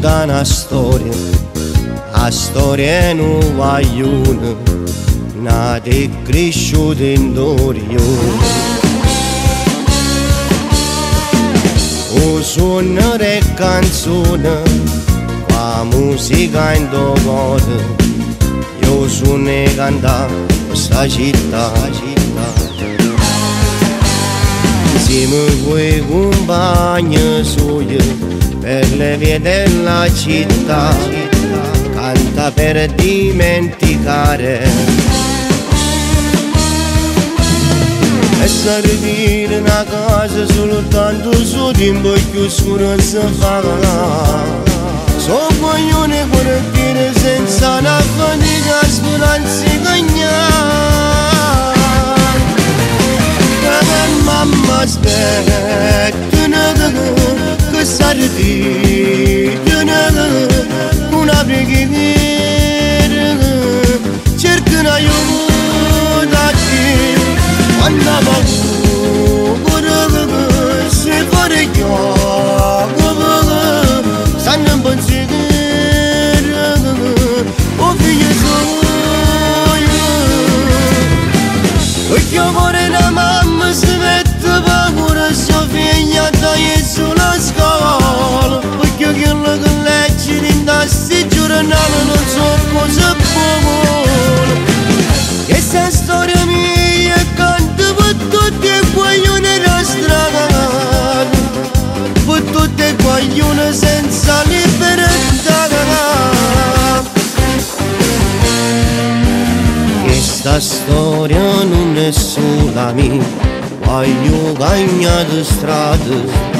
racconta una storia, la storia non guaglione, nata e cresciuta in Dorione. O suono e canzone, la musica in tuo cuore, io suono e canta questa città. Insieme coi compagni suoi per le vie della città, canta per dimenticare e servire una casa soltanto su tempo più scuro si fa. So coglione quartiere senza una fatica, speranza cagnare. Mamma aspettano che sardiano una preghiera, cercano aiuto da te quando va se fuori chiocco stanno in pensiero o figlio soio e che vuole la mamma si mette paura sua figlia dai sulla scuola perché quello che legge in tassi giornale non so cosa vuole. Questa storia mia canto per tutti e guaglione da strada, per tutti e guaglione senza libertà. Questa storia non è sola mia, voglio cagnare strade,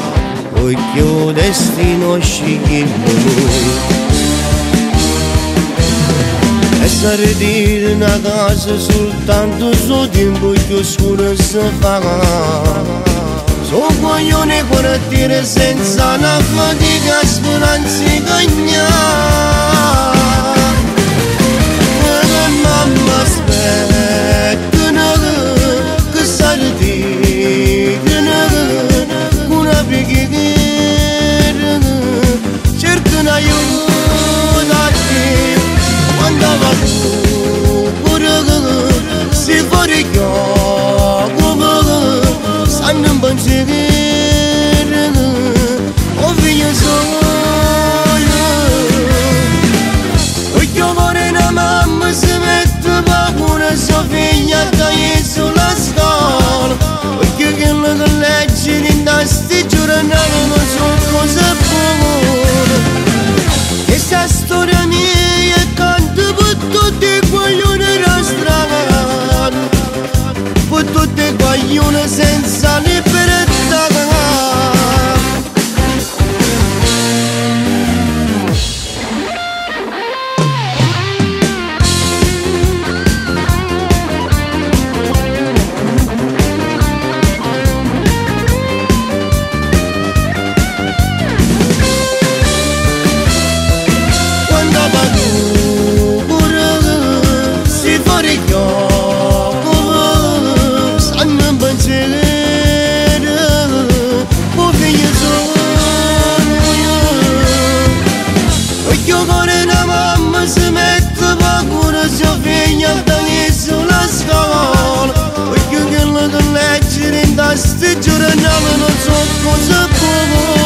perché il destino sceglie noi. E servire una casa soltanto su tempo più scuro si fa. So coglione quartiere senza una fatica, speranza cagnare. Mamma aspettano che sardiano una preghiera, cercano aiuto da te quando va si fuori chiocco stanno in pensiero o figlio soio e che vuole una mamma si mette paura sua figlia dai sulla scuola perché quello che legge in tassi giornali non so cosa vuole. Questa storia mia canto per tutti e guaglione da strada, per tutti e guaglione senza libertà. Sti giornali non so cosa può